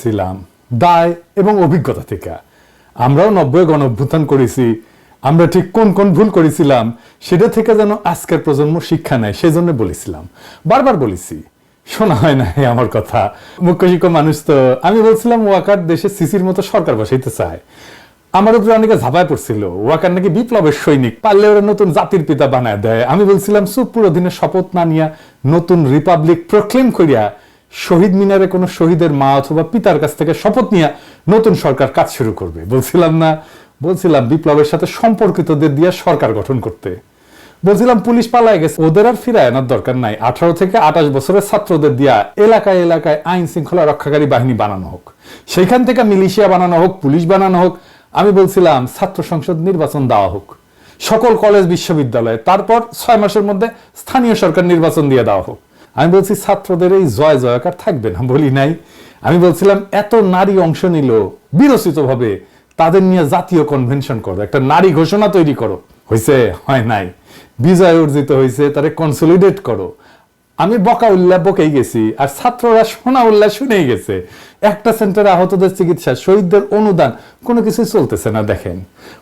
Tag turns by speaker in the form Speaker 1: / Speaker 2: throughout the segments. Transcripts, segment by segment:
Speaker 1: ছিলাম দায় এবং অভিজ্ঞতা থেকে। আমরাও 90 গণ অভ্যুত্থান করেছি, আমরা ঠিক কোন কোন ভুল করেছিলাম সেটা থেকে যেন আজকের প্রজন্ম শিক্ষা নেয়, সেই জন্য বলেছিলাম, বারবার বলেছি। শোনা হয় না আমার কথা, মুখ্য শিক্ষক মানুষ তো। আমি বলছিলাম ওয়াকার দেশে সিসির মতো সরকার বসাইতে চায়। আমার উপরে অনেকে ঝাঁপায় পড়ছিল, ওয়াকার নাকি বিপ্লবের সৈনিক, পারলে ওরা নতুন জাতির পিতা বানায় দেয়। আমি বলছিলাম চুপ, পুরো দিনের শপথ না নিয়া নতুন রিপাবলিক প্রক্লেম করিয়া শহীদ মিনারে কোনো শহীদের মা অথবা পিতার কাছ থেকে শপথ নিয়ে নতুন সরকার কাজ শুরু করবে। বলছিলাম না, বলছিলাম বিপ্লবের সাথে সম্পর্কিতদের দিয়ে সরকার গঠন করতে। বলছিলাম পুলিশ পালায় গেছে, ওদের আর ফিরে আনার দরকার নাই। 18 থেকে 28 বছরের ছাত্রদের দিয়া এলাকায় এলাকায় আইন শৃঙ্খলা রক্ষাকারী বাহিনী বানানো হোক, সেইখান থেকে মিলিশিয়া বানানো হোক, পুলিশ বানানো হোক। আমি বলছিলাম ছাত্র সংসদ নির্বাচন দেওয়া হোক সকল কলেজ বিশ্ববিদ্যালয়ে, তারপর 6 মাসের মধ্যে স্থানীয় সরকার নির্বাচন দিয়ে দেওয়া হোক। আমি বলছি ছাত্রদের এই জয় জয়কার থাকবে না, বলি নাই। আমি বলছিলাম এত নারী অংশ নিল বিরচিত ভাবে, তাদের নিয়ে জাতীয় কনভেনশন করো, একটা নারী ঘোষণা তৈরি করো। হয়েছে? হয় নাই। বিজয় অর্জিত হয়েছে, তারে কনসলিডেট করো। আমি বকা উল্লাহ বকেই গেছি, আর ছাত্ররা শোনা উল্লাহ শুনেই গেছে। একটা সেন্টারে আহতদের চিকিৎসা, শহীদদের অনুদান, কোনো কিছুই চলতেছে না। দেখেন,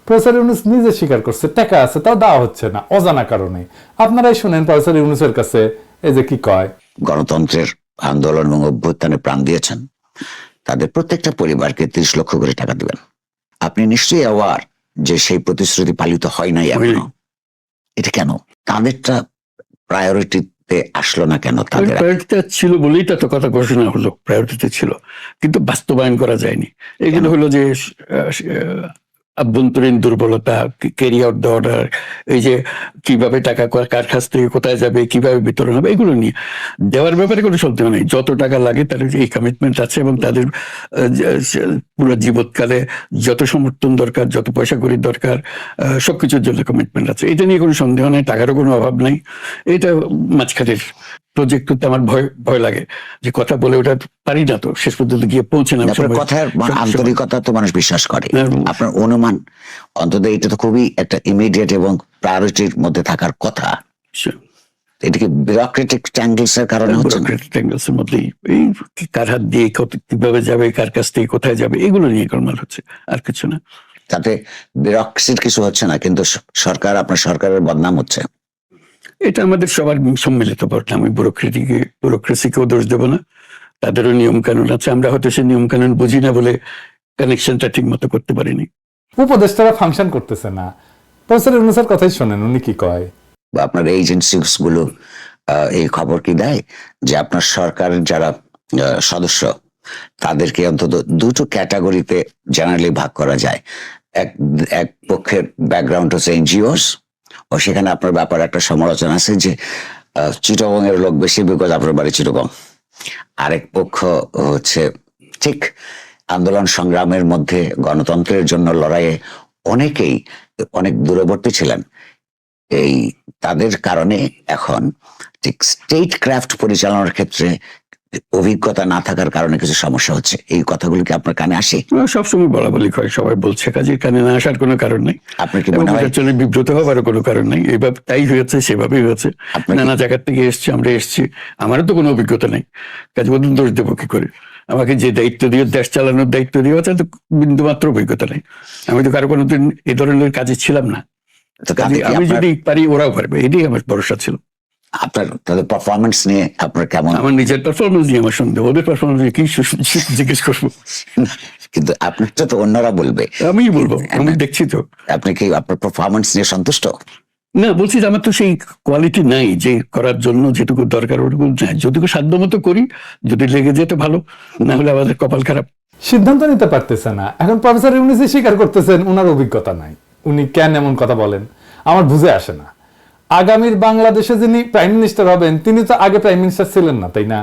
Speaker 1: প্রফেসর ইউনূস নিজে স্বীকার করছে টাকা আছে, তাও দেওয়া হচ্ছে না অজানা কারণে। আপনারাই শুনেন প্রফেসর ইউনূসের কাছে এই যে কি কয়।
Speaker 2: গণতন্ত্রের আন্দোলন এবং অভ্যুত্থানে প্রাণ দিয়েছেন তাদের প্রত্যেকটা পরিবারকে 30 লক্ষ করে টাকা দিবেন। আপনি নিশ্চয়ই অ্যাওয়ার যে সেই প্রতিশ্রুতি পালিত হয় নাই এখনো। এটা কেন? তাদেরটা প্রায়োরিটিতে আসলো না কেন? তাদের
Speaker 3: প্রায়োরিটিতে ছিল বলেই তো কথা ঘোষণা হলো, প্রায়োরিটিতে ছিল, কিন্তু বাস্তবায়ন করা যায়নি। এগুলো হলো যে আভ্যন্তরীণ দুর্বলতা, ক্যারি আউট দ্য অর্ডার, এই যে কিভাবে টাকা কার কাছ থেকে কোথায় যাবে, কিভাবে বিতরণ হবে, এগুলো নিয়ে দেওয়ার ব্যাপারে কোনো সন্দেহ নেই। যত টাকা লাগে তাদের এই কমিটমেন্ট আছে, এবং তাদের পুরো জীবৎকালে যত সমর্থন দরকার, যত পয়সা কড়ি দরকার, সবকিছুর জন্য কমিটমেন্ট আছে। এটা নিয়ে কোনো সন্দেহ নেই, টাকারও কোনো অভাব নাই। এটা মাঝখানের প্রজেক্ট করতে আমার ভয় লাগে, যে কথা বলে ওটা পারি না, তো শেষ পর্যন্ত গিয়ে পৌঁছে না।
Speaker 2: কথার আন্তরিকতা তো মানুষ বিশ্বাস করে। আপনার অনুমান অন্তত এটা তো খুবই একটা ইমিডিয়েট এবং প্রায়োরিটির মধ্যে থাকার কথা। এটা কি বিউরোক্রেটিক ট্যাঙ্গলস এর কারণে হচ্ছে?
Speaker 3: বিউরোক্রেটিক ট্যাঙ্গলস এর মধ্যেই এই কার হাত দিয়ে কিভাবে যাবে, কার কাছ থেকে কোথায় যাবে, এগুলো নিয়ে গোলমাল হচ্ছে, আর কিছু না।
Speaker 2: তাতে বিউরোক্রেসির কিছু হচ্ছে না, কিন্তু সরকার, আপনার সরকারের বদনাম হচ্ছে।
Speaker 3: এটা আমাদের সবার সম্মিলিত বদনাম। আমি ব্যুরোক্রেসিকেও দোষ দেবো না, তাদেরও নিয়ম কানুন আছে। আমরা হয়তো সেই নিয়ম কানুন বুঝি না বলে কানেকশনটা ঠিক মতো করতে পারিনি।
Speaker 1: উপদেষ্টারা ফাংশন করতেছে না। প্রফেসর ইউনূসের কথাই শোনেন, উনি কি কয়।
Speaker 2: বা আপনার এজেন্সিস গুলো এই খবর কি দেয় যে আপনার সরকারের যারা সদস্য তাদেরকে অন্তত দুটো ক্যাটাগরিতে জেনারেলি ভাগ করা যায়। এক পক্ষের ব্যাকগ্রাউন্ড হচ্ছে এনজিওস, ও সেখানে আপনার ব্যাপারে একটা সমালোচনা আছে যে চিটাগং এর লোক বেশি, বিকজ আপনার বাড়ি চিটাগং। আরেক পক্ষ হচ্ছে ঠিক আন্দোলন সংগ্রামের মধ্যে গণতন্ত্রের জন্য লড়াইয়ে অনেকেই অনেক দূরবর্তী ছিলেন। এই তাদের কারণে এখন ঠিক স্টেট ক্রাফট পরিচালনার ক্ষেত্রে অভিজ্ঞতা না থাকার কারণে কিছু সমস্যা হচ্ছে। এই কথাগুলো কি আপনার কানে আসে?
Speaker 3: সবসময় বলা বলি করে, সবাই বলছে, কাজের কানে না আসার কোনো কারণ নেই।
Speaker 2: আপনার কি মনে হয়
Speaker 3: বিব্রত হওয়ারও কোনো কারণ নেই? এইভাবে তাই হয়েছে, সেভাবেই হয়েছে। নানা জায়গার থেকে এসছি, আমরা এসছি, আমারও তো কোনো অভিজ্ঞতা নেই, কাজে বদল দোষ দেবো কি করে? আমাকে যে দায়িত্ব দিয়ে, দেশ চালানোর দায়িত্ব দিয়ে আছে, তো বিন্দু মাত্র অভিজ্ঞতা নেই। আমি তো কারো কোনোদিন এই ধরনের কাজে ছিলাম না। আমি যদি পারি ওরাও পারবে, এটাই আমার ভরসা ছিল।
Speaker 2: আপনার তাদের পারফরমেন্স নিয়ে আপনার কেমন?
Speaker 3: আমার নিজের পারফরমেন্স নিয়ে আমার সন্দেহ, ওদের পারফরমেন্স নিয়ে কি জিজ্ঞেস করবো?
Speaker 2: কিন্তু আপনারটা তো অন্যরা বলবে।
Speaker 3: আমি বলবো, আমি দেখছি তো।
Speaker 2: আপনি কি আপনার পারফরমেন্স নিয়ে সন্তুষ্ট?
Speaker 3: না, বলছি যে আমার তো সেই কোয়ালিটি নাই যে করার জন্য যেটুকু দরকার ওটুকু নাই। যতটুকু সাধ্য মতো করি, যদি লেগে যেতে ভালো, না হলে আমাদের কপাল খারাপ।
Speaker 1: সিদ্ধান্ত নিতে পারতেছে না। এখন প্রফেসর ইউনূস স্বীকার করতেছেন উনার অভিজ্ঞতা নাই। উনি কেন এমন কথা বলেন আমার বুঝে আসে না। আগামীর বাংলাদেশে যিনি প্রাইম মিনিস্টার হবেন তিনি তো আগে প্রাইম মিনিস্টার ছিলেন না, তাই না?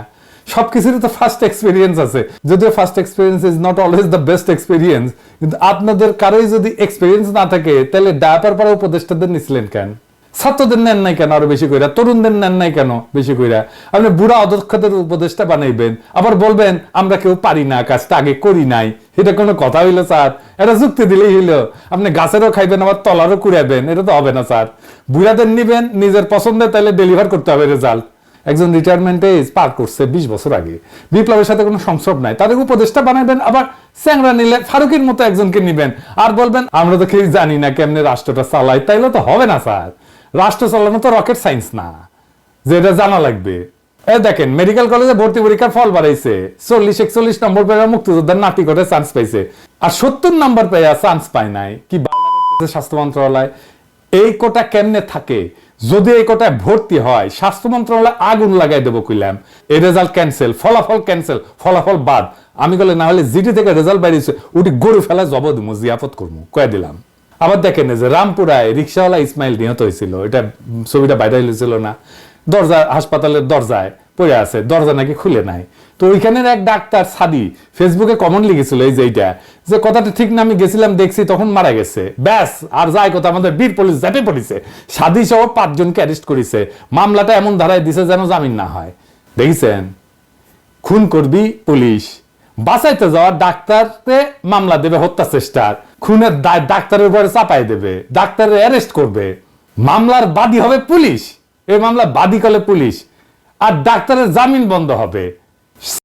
Speaker 1: সবকিছুরই তো ফার্স্ট এক্সপিরিয়েন্স আছে, যদিও first experience is not always the best experience. কিন্তু আপনাদের কারোই যদি এক্সপিরিয়েন্স না থাকে, তাহলে ডায়াপার পরে উপদেষ্টাদের নিছিলেন কেন? ছাত্রদের নেন নাই কেন আরো বেশি কইরা? তরুণদের নেন নাই কেন বেশি কইরা? আপনি বুড়া অদক্ষদের উপদেষ্টা বানাইবেন, আবার বলবেন আমরা কেউ পারি না, কাজটা আগে করি নাই। এটা কোনো কথা হইলো স্যার? এটা যুক্তি দিলেই হইলো। আপনি গাছেরও খাইবেন আবার তলারও কুড়াইবেন, এটা তো হবে না স্যার। বুড়াদের নিবেন নিজের পছন্দের, তাহলে ডেলিভার করতে হবে রেজাল্ট। একজন রিটায়ারমেন্টে পার করছে 20 বছর আগে, বিপ্লবের সাথে কোনো সংসব নাই, তাদের উপদেষ্টা বানাবেন, আবার স্যাংরা নিলে ফারুকের মতো একজনকে নিবেন আর বলবেন আমরা তো কেউ জানি না কেমনে রাষ্ট্রটা চালাই। তাইলে তো হবে না স্যার, রাষ্ট্র চালানো তো রকেট সায়েন্স না যে এটা জানা লাগবে। দেখেন মেডিকেল কলেজে ভর্তি পরীক্ষার ফল বাড়াইছে, 40-41 নম্বর পেয়ে মুক্তিযোদ্ধার নাতি করে চান্স পাইছে, আর 70 নম্বর পেয়ে চান্স পায় নাই। কি স্বাস্থ্য মন্ত্রণালয় এই কোটা কেমনে থাকে? যদি এই কোটায় ভর্তি হয় স্বাস্থ্য মন্ত্রণালয় আগুন লাগাই দেবো কইলাম। এই রেজাল্ট ক্যান্সেল, ফলাফল ক্যান্সেল, ফলাফল বাদ। আমি বলে না হলে জিডি থেকে রেজাল্ট বাইরেছে উঠি গরু ফেলা জব দিমু, জিয়াফত করবো কয়ে দিলাম। আবার দেখেন যে রামপুরায় রিক্সাওয়ালা ইসমাইল নিহত হয়েছিল, এটা ছবিটা বাইরে হয়েছিল না, দরজা হাসপাতালের দরজায় পড়ে আছে, দরজা নাকি খুলে নাই। তো ওইখানের এক ডাক্তার সাদি ফেসবুকে কমেন্ট লিখেছিল এই যে এইটা, যে কথাটা ঠিক না, আমি গেছিলাম দেখছি তখন মারা গেছে, ব্যাস আর যাই কথা। আমাদের বীর পুলিশ ঝাঁপে পড়েছে, সাদি সহ 5 জনকে অ্যারেস্ট করেছে, মামলাটা এমন ধারায় দিছে যেন জামিন না হয়। দেখেছেন, খুন করবি পুলিশ, বাঁচাইতে যাওয়া ডাক্তারকে মামলা দেবে হত্যা চেষ্টার, খুনের দায় ডাক্তারের উপরে চাপাই দেবে, ডাক্তারের অ্যারেস্ট করবে, মামলার বাদী হবে পুলিশ, এই মামলা বাদী করলে পুলিশ, আর ডাক্তারের জামিন বন্ধ হবে।